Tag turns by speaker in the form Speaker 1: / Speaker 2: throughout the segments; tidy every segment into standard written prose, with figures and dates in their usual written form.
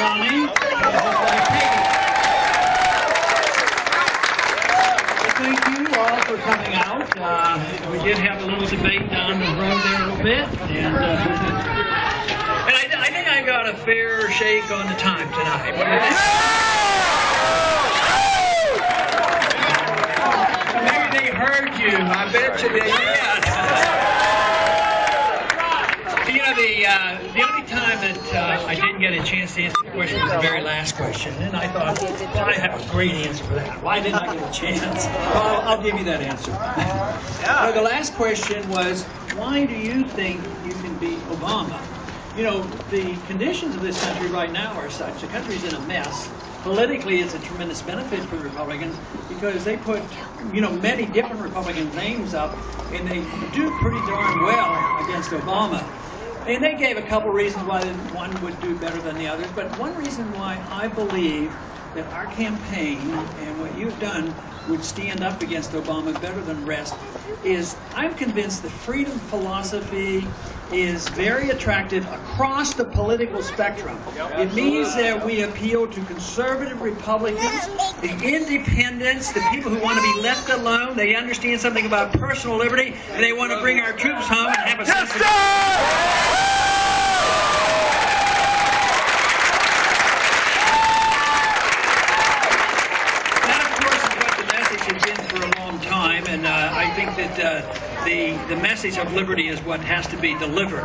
Speaker 1: Tommy. Thank you all for coming out. We did have a little debate down the road there a little bit, and I think I got a fair shake on the time tonight. What do you think? Maybe they heard you. I bet you they did. You know, the only time that I didn't get a chance to answer the question was the very last question, and I thought, well, I have a great answer for that. Why didn't I get a chance? Well, I'll give you that answer. So the last question was, why do you think you can beat Obama? You know, the conditions of this country right now are such. The country's in a mess. Politically, it's a tremendous benefit for the Republicans because they put, you know, many different Republican names up, and they do pretty darn well against Obama. And they gave a couple reasons why one would do better than the others, but one reason why I believe that our campaign and what you've done would stand up against Obama better than the rest is I'm convinced that freedom philosophy is very attractive across the political spectrum. It means that we appeal to conservative Republicans, the independents, the people who want to be left alone. They understand something about personal liberty, and they want to bring our troops home and have a sense of... And I think that the message of liberty is what has to be delivered.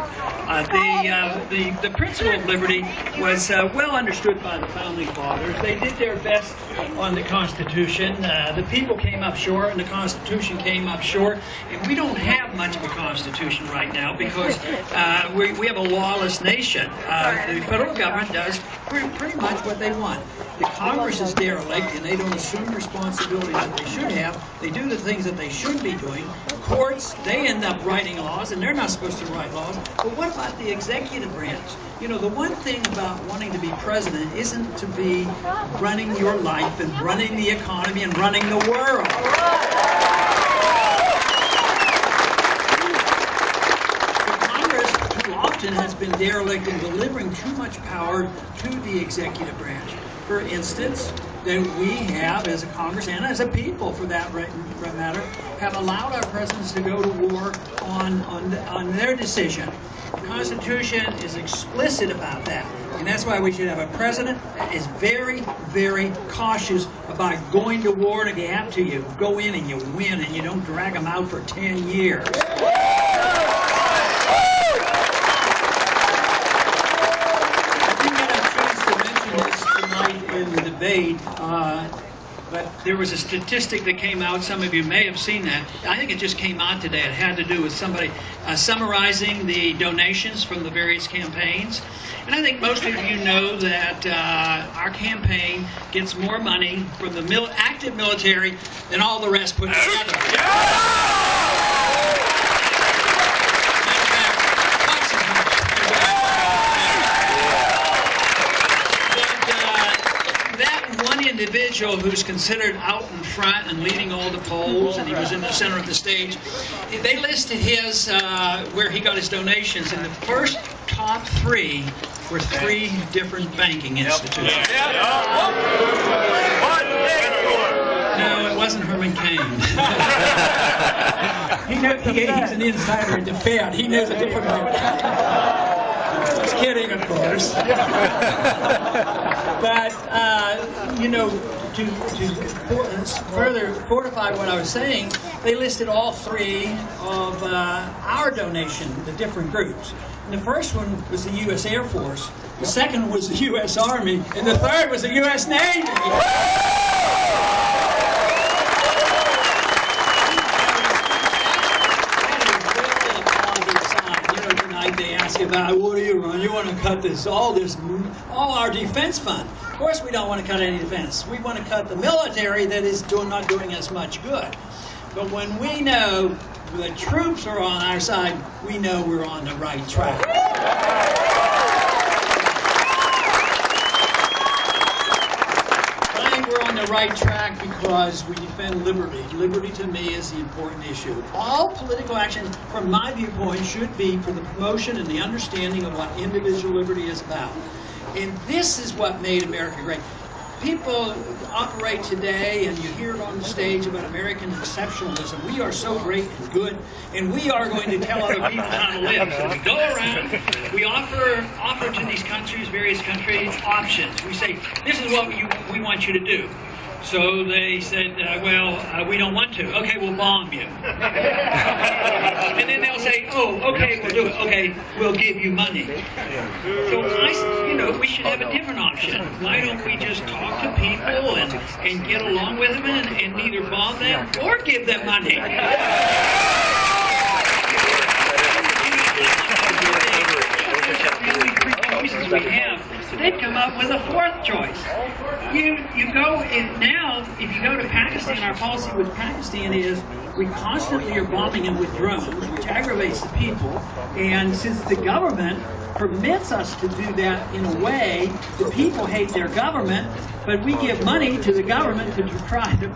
Speaker 1: The principle of liberty was well understood by the Founding Fathers. They did their best on the Constitution. The people came up short, and the Constitution came up short. And we don't have much of a Constitution right now because we have a lawless nation. The federal government does pretty much what they want. The Congress is derelict, and they don't assume responsibility that they should have. They do the things that they should be doing. Courts, they end up writing laws, and they're not supposed to write laws. But what about the executive branch? You know, the one thing about wanting to be president isn't to be running your life and running the economy and running the world. The Congress too often has been derelict in delivering too much power to the executive branch. For instance, that we have, as a Congress and as a people, for that matter, have allowed our presidents to go to war on their decision. The Constitution is explicit about that, and that's why we should have a president that is very, very cautious about going to war, and if you have to, you go in and you win, and you don't drag them out for 10 years. In the debate, but there was a statistic that came out. Some of you may have seen that. I think it just came out today. It had to do with somebody summarizing the donations from the various campaigns. And I think most of you know that our campaign gets more money from the active military than all the rest put together. Individual who's considered out in front and leading all the polls, and he was in the center of the stage. They listed his where he got his donations, and the first top three were three different banking institutions. No, it wasn't Herman Cain. He's an insider at the Fed. He knows a different bank. Just kidding, of course. But, you know, to further fortify what I was saying, they listed all three of our donation, the different groups. And the first one was the U.S. Air Force, the second was the U.S. Army, and the third was the U.S. Navy. They ask you about, what do you run? You want to cut all our defense fund. Of course we don't want to cut any defense. We want to cut the military that is not doing us much good. But when we know the troops are on our side, we know we're on the right track. I think we're on the right track because we defend liberty. Liberty to me is the important issue. All political action, from my viewpoint, should be for the promotion and the understanding of what individual liberty is about.
Speaker 2: And this is what made America great. People operate today, and you hear it on the stage about American exceptionalism. We are so great and good, and we are going to tell other people how to live. So we go around, we offer to these countries, various countries, options. We say, this is what we want you to do. So they said, we don't want to. Okay, we'll bomb you. And then they'll say, oh, okay, we'll do it. Okay, we'll give you money. So we should have a different option. Why don't we just talk to people and get along with them and neither bomb them or give them money? We have. They've come up with a fourth choice. You go in now. If you go to Pakistan, our policy with Pakistan is we constantly are bombing them with drones, which aggravates the people. And since the government permits us to do that in a way, the people hate their government, but we give money to the government to try to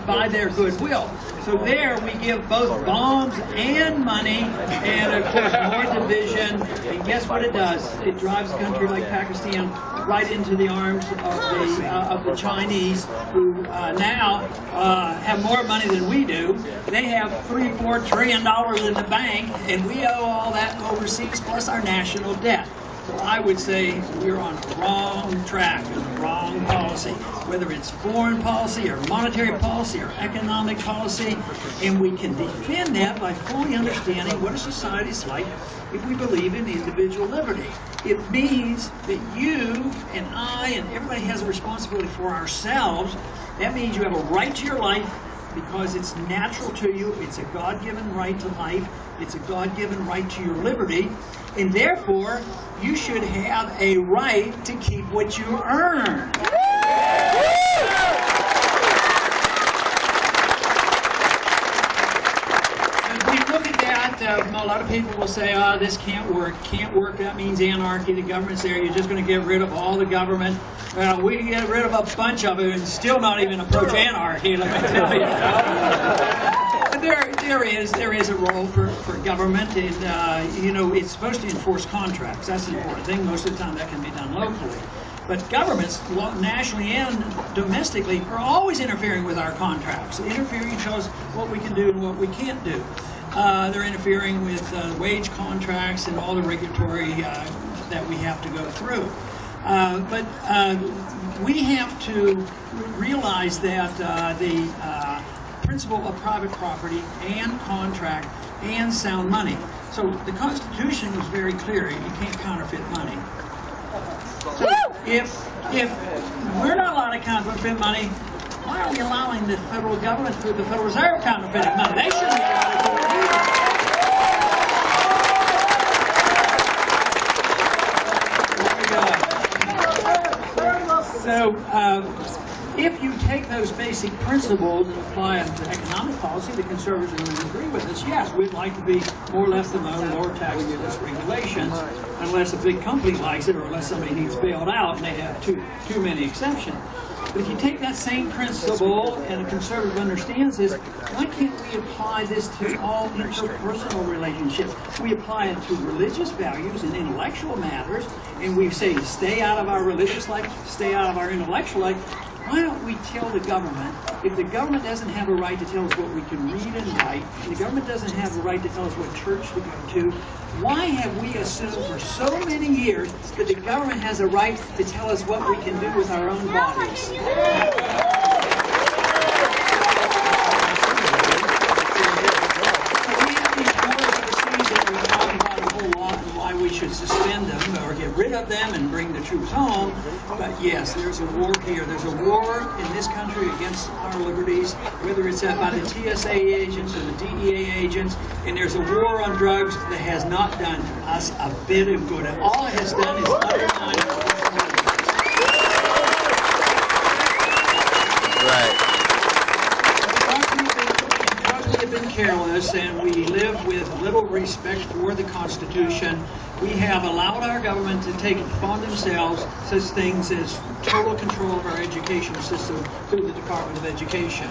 Speaker 2: buy their goodwill. So there we give both bombs and money, and of course more division. And guess what it does? It drives a country like Pakistan right into the arms of the Chinese, who now have more money than we do. They have $3-4 trillion in the bank, and we owe all that overseas plus our national debt. So I would say we're on the wrong track and the wrong policy, whether it's foreign policy or monetary policy or economic policy, and we can defend that by fully understanding what a society is like if we believe in individual liberty. It means that you and I and everybody has a responsibility for ourselves. That means you have a right to your life because it's natural to you. It's a God-given right to life. It's a God-given right to your liberty. And therefore, you should have a right to keep what you earn. If we look at that, a lot of people will say, oh, this can't work. Can't work, that means anarchy. The government's there. You're just going to get rid of all the government. Well, we can get rid of a bunch of it and still not even approach anarchy, let me tell you. There is a role for government, and it's supposed to enforce contracts. That's the important thing. Most of the time that can be done locally. But governments, nationally and domestically, are always interfering with our contracts. Interfering shows what we can do and what we can't do. They're interfering with wage contracts and all the regulatory that we have to go through. But we have to realize that the principle of private property and contract and sound money. So the Constitution was very clear. You can't counterfeit money. So if we're not allowed to counterfeit money, why are we allowing the federal government through the Federal Reserve counterfeiting money? They shouldn't be allowed to do it either. So if you take those basic principles and apply them to economic policy, the conservatives are going to agree with us. Yes, we'd like to be more left alone, lower taxes, less regulations, unless a big company likes it or unless somebody needs bailed out and they have too many exceptions. But if you take that same principle and a conservative understands this, why can't we apply this to all interpersonal relationships? We apply it to religious values and intellectual matters, and we say stay out of our religious life, stay out of our intellectual life. Why don't we tell the government, if the government doesn't have a right to tell us what we can read and write, and the government doesn't have a right to tell us what church to go to, why have we assumed for so many years that the government has a right to tell us what we can do with our own bodies? We should suspend them or get rid of them and bring the troops home. But yes, there's a war here. There's a war in this country against our liberties, whether it's by the TSA agents or the DEA agents, and there's a war on drugs that has not done us a bit of good. All it has done is undermine our liberties. Right. We have been careless and we live with little respect for the Constitution. We have allowed our government to take upon themselves such things as total control of our educational system through the Department of Education.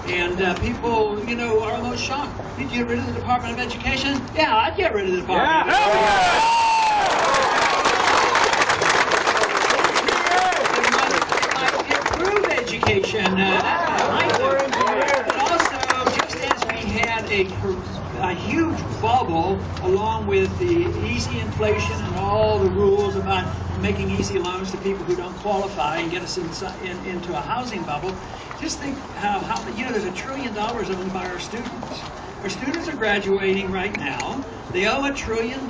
Speaker 2: And people, are almost shocked. You'd get rid of the Department of Education? Yeah, I'd get rid of the Department of Education. a huge bubble, along with the easy inflation and all the rules about making easy loans to people who don't qualify and get us into a housing bubble. Just think how there's $1 trillion owned by our students. Our students are graduating right now. They owe $1 trillion.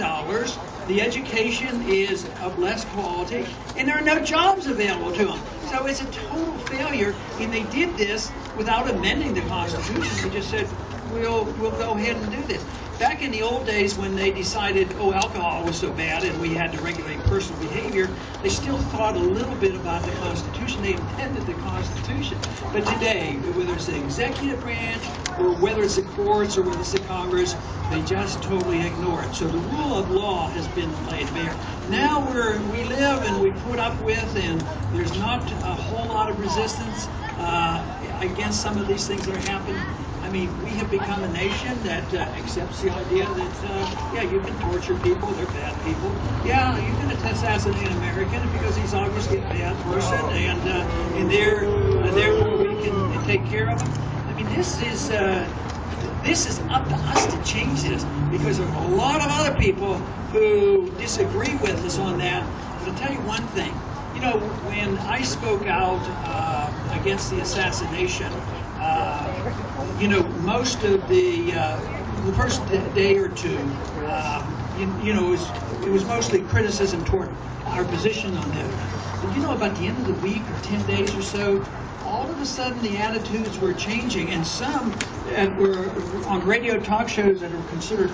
Speaker 2: The education is of less quality, and there are no jobs available to them. So it's a total failure, and they did this without amending the Constitution. They just said, we'll go ahead and do this. Back in the old days when they decided, alcohol was so bad and we had to regulate personal behavior, they still thought a little bit about the Constitution. They amended the Constitution. But today, whether it's the executive branch or whether it's the courts or whether it's the Congress, they just totally ignore it. So the rule of law has been laid bare. Now we live and we put up with, and there's not a whole lot of resistance against some of these things that are happening. I mean, we have become a nation that accepts the idea that, yeah, you can torture people, they're bad people. Yeah, you can assassinate an American because he's obviously a bad person, and therefore we can take care of him. I mean, this is up to us to change this, because there are a lot of other people who disagree with us on that. But I'll tell you one thing. You know, when I spoke out against the assassination, you know, most of the first day or two, you know, it was mostly criticism toward our position on this. But you know, about the end of the week or 10 days or so, all of a sudden the attitudes were changing, and some were on radio talk shows that are considered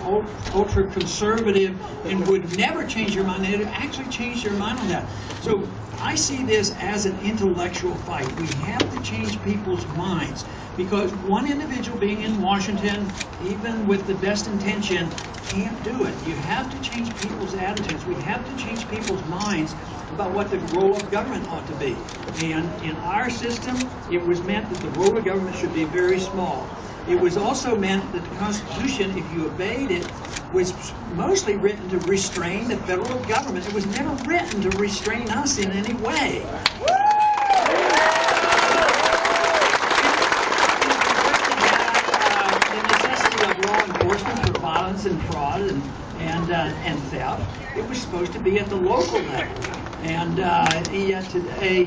Speaker 2: ultra conservative and would never change their mind. They actually changed their mind on that. So I see this as an intellectual fight. We have to change people's minds, because one individual being in Washington, even with the best intention, can't do it. You have to change people's attitudes. We have to change people's minds about what the role of government ought to be. And in our system, it was meant that the role of government should be very small. It was also meant that the Constitution, if you obeyed it, was mostly written to restrain the federal government. It was never written to restrain us in any way. The necessity of law enforcement for violence and fraud and theft, it was supposed to be at the local level. And yet today,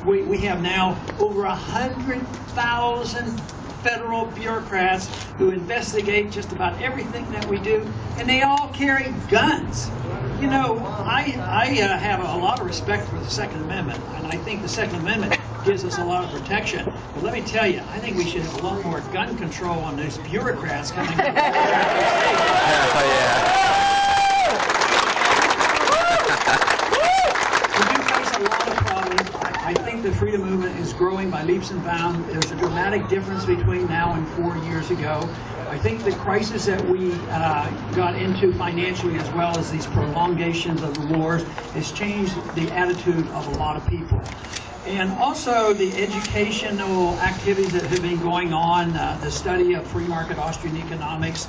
Speaker 2: we have now over 100,000 federal bureaucrats who investigate just about everything that we do, and they all carry guns. You know, I have a lot of respect for the Second Amendment, and I think the Second Amendment gives us a lot of protection. But let me tell you, I think we should have a lot more gun control on these bureaucrats coming in. We do face a lot of problems. I think the freedom movement is growing by leaps and bounds. There's a dramatic difference between now and 4 years ago. I think the crisis that we got into financially, as well as these prolongations of the wars, has changed the attitude of a lot of people. And also the educational activities that have been going on, the study of free market Austrian economics,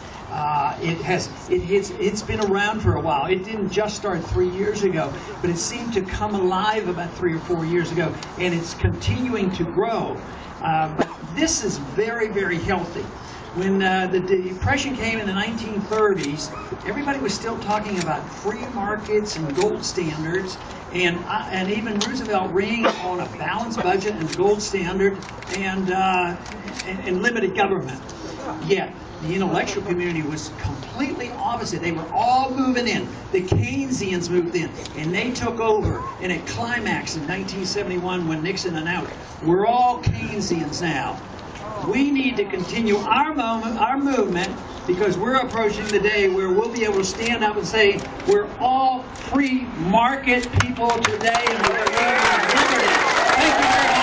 Speaker 2: it's been around for a while. It didn't just start 3 years ago, but it seemed to come alive about 3 or 4 years ago, and it's continuing to grow. But this is very, very healthy. When the Depression came in the 1930s, everybody was still talking about free markets and gold standards, and even Roosevelt ran on a balanced budget and gold standard and limited government. Yet the intellectual community was completely opposite. They were all moving in. The Keynesians moved in, and they took over. And it climaxed in 1971 when Nixon announced, we're all Keynesians now. We need to continue our movement, because we're approaching the day where we'll be able to stand up and say, we're all free market people today, and we're living in liberty. Thank you very much.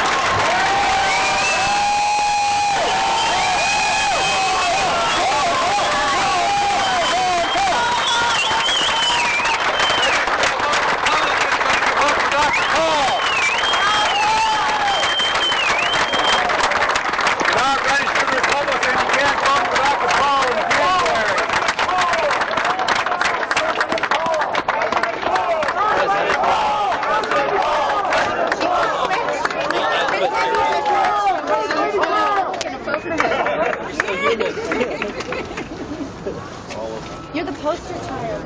Speaker 3: poster child.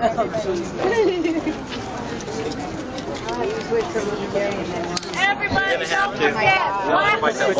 Speaker 3: Everybody, don't forget.